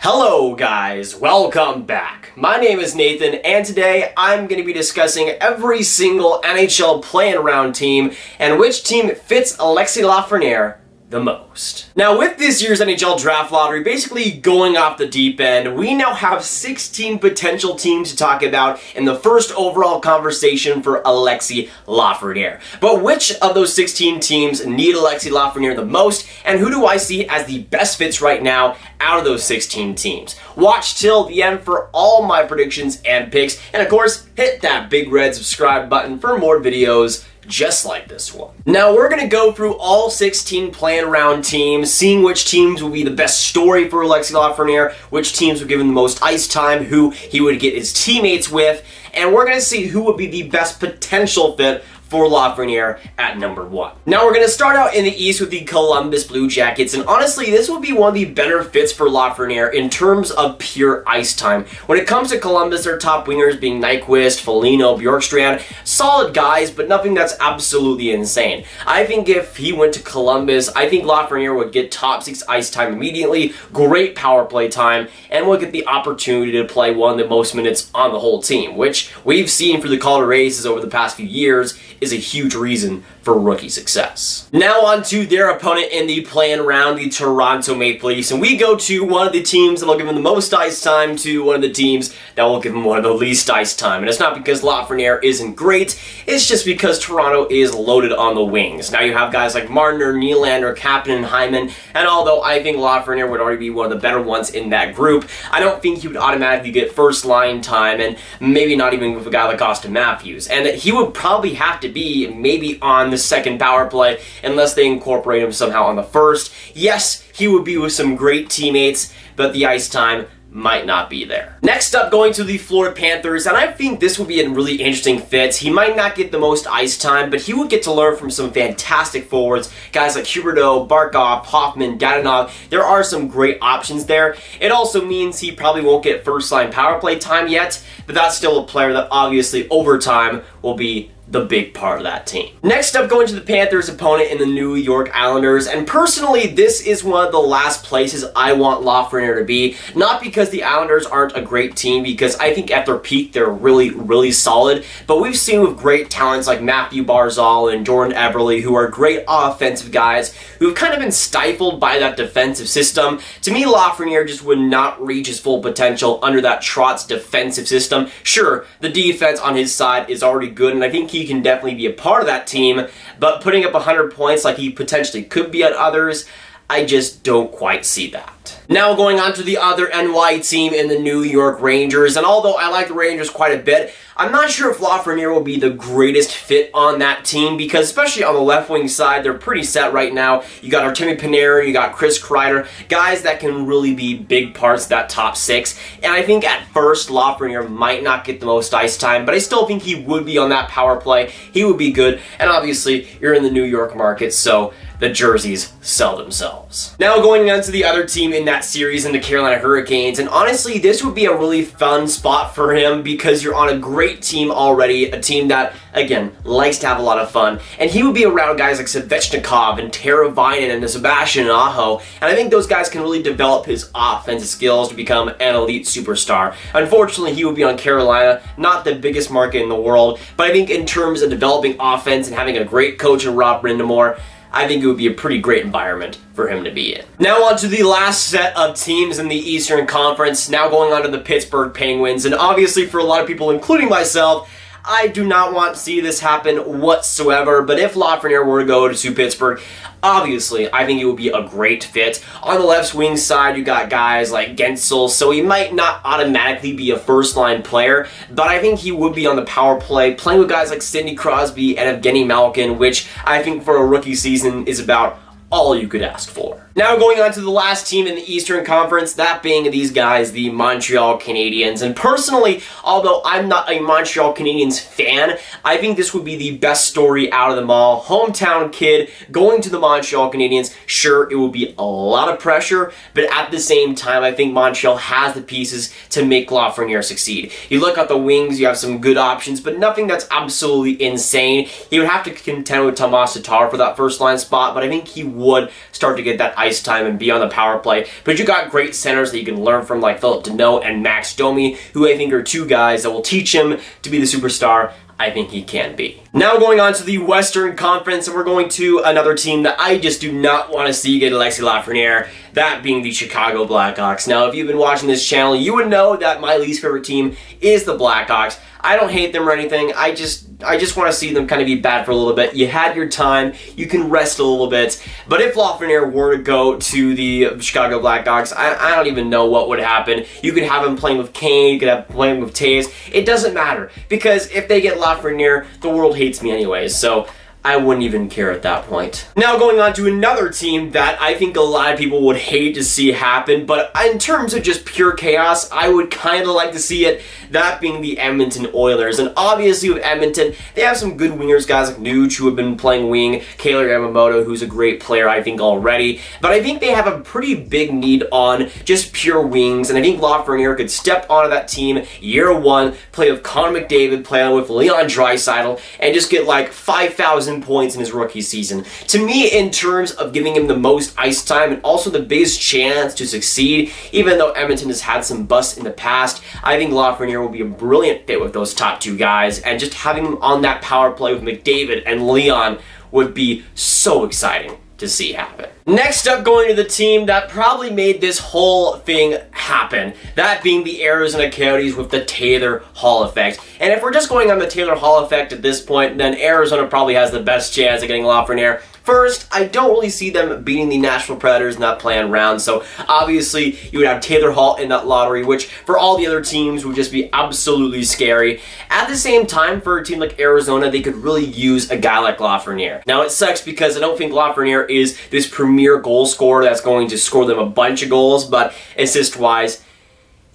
Hello guys, welcome back. My name is Nathan and today I'm going to be discussing every single NHL play-in round team and which team fits Alexis Lafreniere the most. Now with this year's NHL draft lottery basically going off the deep end, we now have 16 potential teams to talk about in the first overall conversation for Alexis Lafreniere. But which of those 16 teams need Alexis Lafreniere the most, and who do I see as the best fits right now out of those 16 teams? Watch till the end for all my predictions and picks, and of course hit that big red subscribe button for more videos just like this one. Now we're going to go through all 16 play-in round teams, seeing which teams will be the best story for Alexis Lafreniere, which teams will give him the most ice time, who he would get his teammates with, and we're going to see who would be the best potential fit for Lafreniere at number 1. Now we're going to start out in the East with the Columbus Blue Jackets, and honestly this will be one of the better fits for Lafreniere in terms of pure ice time. When it comes to Columbus, their top wingers being Nyquist, Foligno, Bjorkstrand, solid guys, but nothing that's absolutely insane. I think if he went to Columbus, I think Lafreniere would get top 6 ice time immediately, great power play time, and will get the opportunity to play one of the most minutes on the whole team, which we've seen for the Colorado Races over the past few years is a huge reason for rookie success. Now on to their opponent in the play-in round, the Toronto Maple Leafs, and we go to one of the teams that will give him the most ice time to one of the teams that will give him one of the least ice time. And it's not because Lafreniere isn't great, it's just because Toronto is loaded on the wings. Now you have guys like Marner, Nylander, Kapanen, and Hyman, and although I think Lafreniere would already be one of the better ones in that group, I don't think he would automatically get first line time, and maybe not even with a guy like Austin Matthews. And he would probably have to be maybe on the second power play unless they incorporate him somehow on the first. Yes, he would be with some great teammates, but the ice time might not be there. Next up, going to the Florida Panthers, and I think this will be a really interesting fit. He might not get the most ice time, but he would get to learn from some fantastic forwards, guys like Huberdeau, Barkov, Hoffman, Dadonov. There are some great options there. It also means he probably won't get first line power play time yet, but that's still a player that obviously over time will be the big part of that team. Next up, going to the Panthers' opponent in the New York Islanders, and personally this is one of the last places I want Lafreniere to be, not because the Islanders aren't a great team, because I think at their peak they're really solid, but we've seen with great talents like Matthew Barzal and Jordan Eberle, who are great offensive guys who've kind of been stifled by that defensive system. To me, Lafreniere just would not reach his full potential under that Trotz defensive system. Sure, the defense on his side is already good, and I think he can definitely be a part of that team, but putting up 100 points like he potentially could be at others, I just don't quite see that. Now going on to the other NY team in the New York Rangers, and although I like the Rangers quite a bit, I'm not sure if Lafreniere will be the greatest fit on that team, because especially on the left wing side, they're pretty set right now. You got Artemi Panarin, you got Chris Kreider, guys that can really be big parts of that top 6, and I think at first Lafreniere might not get the most ice time, but I still think he would be on that power play. He would be good, and obviously you're in the New York market, so the jerseys sell themselves. Now going on to the other team in that series, in the Carolina Hurricanes, and honestly this would be a really fun spot for him because you're on a great team already, a team that, again, likes to have a lot of fun, and he would be around guys like Svechnikov and Teravainen and Sebastian Aho, and I think those guys can really develop his offensive skills to become an elite superstar. Unfortunately, he would be on Carolina, not the biggest market in the world, but I think in terms of developing offense and having a great coach in Rob Brind'Amour, I think it would be a pretty great environment for him to be in. Now on to the last set of teams in the Eastern Conference, now going on to the Pittsburgh Penguins, and obviously for a lot of people, including myself, I do not want to see this happen whatsoever, but if Lafreniere were to go to Pittsburgh, obviously I think it would be a great fit. On the left wing side, you got guys like Gensel, so he might not automatically be a first line player, but I think he would be on the power play, playing with guys like Sidney Crosby and Evgeny Malkin, which I think for a rookie season is about all you could ask for. Now going on to the last team in the Eastern Conference, that being these guys, the Montreal Canadiens. And personally, although I'm not a Montreal Canadiens fan, I think this would be the best story out of them all. Hometown kid going to the Montreal Canadiens. Sure, it will be a lot of pressure, but at the same time, I think Montreal has the pieces to make Lafreniere succeed. You look at the wings, you have some good options, but nothing that's absolutely insane. He would have to contend with Tomas Tatar for that first line spot, but I think he would start to get that ice time and be on the power play. But you got great centers that you can learn from, like Philip Deneau and Max Domi, who I think are two guys that will teach him to be the superstar I think he can be. Now going on to the Western Conference, and we're going to another team that I just do not want to see get Alexis Lafreniere, that being the Chicago Blackhawks. Now, if you've been watching this channel, you would know that my least favorite team is the Blackhawks. I don't hate them or anything. I just want to see them kind of be bad for a little bit. You had your time. You can rest a little bit. But if Lafreniere were to go to the Chicago Blackhawks, I don't even know what would happen. You could have him playing with Kane. You could have him playing with Taves. It doesn't matter. Because if they get Lafreniere, the world hates me anyways. So I wouldn't even care at that point. Now going on to another team that I think a lot of people would hate to see happen, but in terms of just pure chaos, I would kind of like to see it, that being the Edmonton Oilers. And obviously with Edmonton, they have some good wingers, guys like Nuge, who have been playing wing, Kailer Yamamoto, who's a great player, I think, already. But I think they have a pretty big need on just pure wings, and I think Lafreniere could step onto that team year one, play with Connor McDavid, play with Leon Draisaitl, and just get like 5,000 points in his rookie season. To me, in terms of giving him the most ice time and also the biggest chance to succeed, even though Edmonton has had some busts in the past, I think Lafreniere will be a brilliant fit with those top two guys, and just having him on that power play with McDavid and Leon would be so exciting to see happen. Next up, going to the team that probably made this whole thing happen, that being the Arizona Coyotes with the Taylor Hall effect. And if we're just going on the Taylor Hall effect at this point, then Arizona probably has the best chance of getting Lafreniere. First, I don't really see them beating the Nashville Predators in that play-in round, so obviously you would have Taylor Hall in that lottery, which for all the other teams would just be absolutely scary. At the same time, for a team like Arizona, they could really use a guy like Lafreniere. Now it sucks because I don't think Lafreniere is this premier goal scorer that's going to score them a bunch of goals, but assist-wise,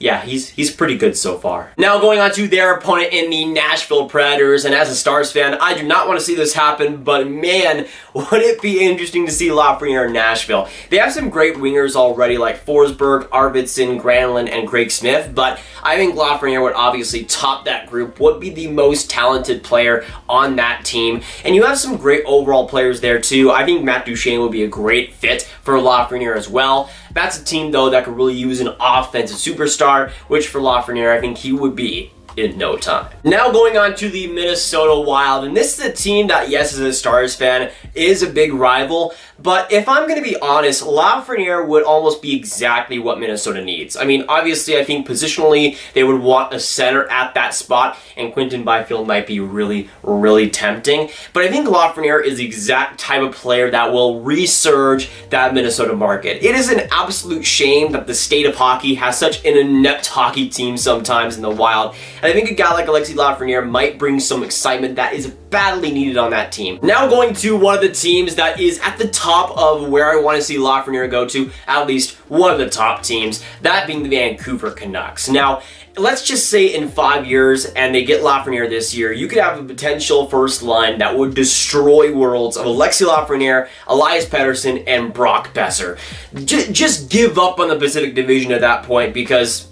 yeah, he's pretty good so far. Now going on to their opponent in the Nashville Predators, and as a Stars fan, I do not want to see this happen, but man, would it be interesting to see Lafreniere in Nashville. They have some great wingers already like Forsberg, Arvidsson, Granlund, and Craig Smith, but I think Lafreniere would obviously top that group, would be the most talented player on that team, and you have some great overall players there too. I think Matt Duchene would be a great fit for Lafreniere as well. That's a team, though, that could really use an offensive superstar, which for Lafreniere, I think he would be in no time. Now going on to the Minnesota Wild, and this is a team that, yes, as a Stars fan, is a big rival, but if I'm going to be honest, Lafreniere would almost be exactly what Minnesota needs. I mean, obviously, I think positionally, they would want a center at that spot, and Quinton Byfield might be really, really tempting, but I think Lafreniere is the exact type of player that will resurge that Minnesota market. It is an absolute shame that the state of hockey has such an inept hockey team sometimes in the Wild, and I think a guy like Alexis Lafreniere might bring some excitement that is badly needed on that team. Now going to one of the teams that is at the top of where I want to see Lafreniere go to, at least one of the top teams, that being the Vancouver Canucks. Now, let's just say in 5 years, and they get Lafreniere this year, you could have a potential first line that would destroy worlds of Alexis Lafreniere, Elias Pettersson, and Brock Besser. Just give up on the Pacific Division at that point, because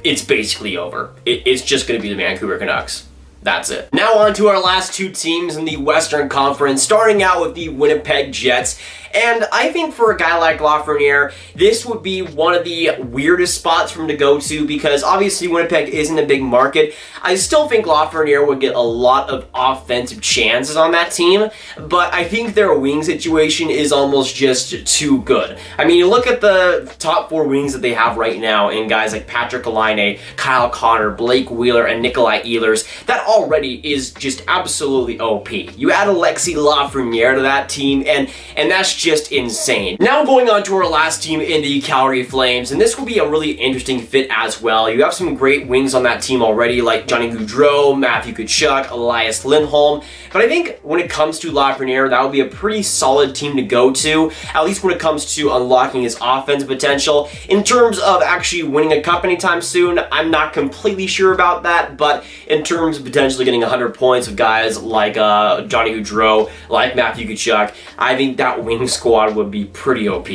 it's basically over. It's just going to be the Vancouver Canucks. That's it. Now on to our last two teams in the Western Conference, starting out with the Winnipeg Jets. And I think for a guy like Lafreniere, this would be one of the weirdest spots for him to go to, because obviously Winnipeg isn't a big market. I still think Lafreniere would get a lot of offensive chances on that team, but I think their wing situation is almost just too good. I mean, you look at the top four wings that they have right now in guys like Patrick Laine, Kyle Connor, Blake Wheeler, and Nikolai Ehlers. That already is just absolutely OP. You add Alexis Lafreniere to that team, and that's just insane. Now going on to our last team in the Calgary Flames, and this will be a really interesting fit as well. You have some great wings on that team already, like Johnny Gaudreau, Matthew Tkachuk, Elias Lindholm, but I think when it comes to Lafreniere, that would be a pretty solid team to go to, at least when it comes to unlocking his offensive potential. In terms of actually winning a cup anytime soon, I'm not completely sure about that, but in terms of potentially getting 100 points with guys like Johnny Gaudreau, like Matthew Tkachuk, I think that wing squad would be pretty OP.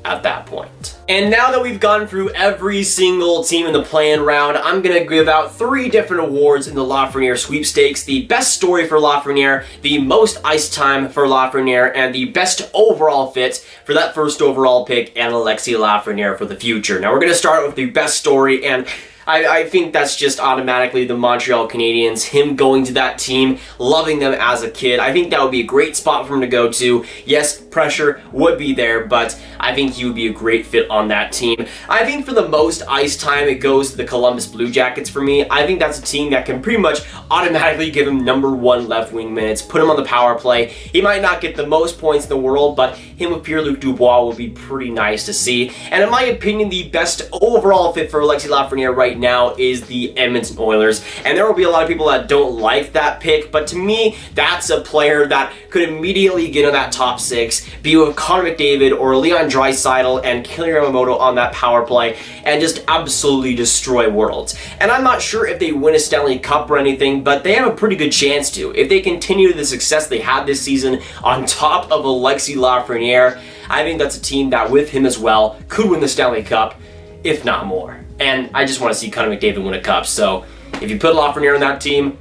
at that point. And now that we've gone through every single team in the play-in round, I'm going to give out 3 different awards in the Lafreniere sweepstakes. The best story for Lafreniere, the most ice time for Lafreniere, and the best overall fit for that first overall pick and Alexis Lafreniere for the future. Now we're going to start with the best story, and I think that's just automatically the Montreal Canadiens, him going to that team, loving them as a kid. I think that would be a great spot for him to go to. Yes, pressure would be there, but I think he would be a great fit on that team. I think for the most ice time, it goes to the Columbus Blue Jackets for me. I think that's a team that can pretty much automatically give him #1 left wing minutes, put him on the power play. He might not get the most points in the world, but him with Pierre-Luc Dubois will be pretty nice to see. And in my opinion, the best overall fit for Alexis Lafreniere right now is the Edmonton Oilers. And there will be a lot of people that don't like that pick, but to me, that's a player that could immediately get in that top 6, be with Connor McDavid or Leon Draisaitl and Killer Yamamoto on that power play, and just absolutely destroy worlds. And I'm not sure if they win a Stanley Cup or anything, but they have a pretty good chance to. If they continue the success they had this season on top of Alexis Lafreniere, I think that's a team that with him as well could win the Stanley Cup, if not more. And I just want to see Connor McDavid win a cup, so if you put Lafreniere on that team,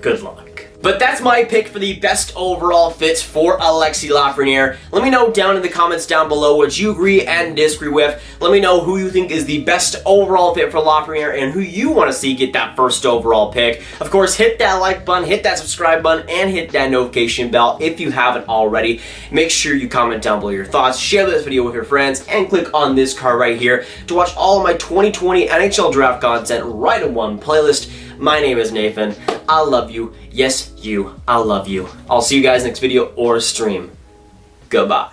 good luck. But that's my pick for the best overall fits for Alexis Lafreniere. Let me know down in the comments down below what you agree and disagree with. Let me know who you think is the best overall fit for Lafreniere and who you want to see get that first overall pick. Of course, hit that like button, hit that subscribe button, and hit that notification bell if you haven't already. Make sure you comment down below your thoughts, share this video with your friends, and click on this card right here to watch all of my 2020 NHL draft content right in one playlist. My name is Nathan. I love you. Yes, you. I love you. I'll see you guys next video or stream. Goodbye.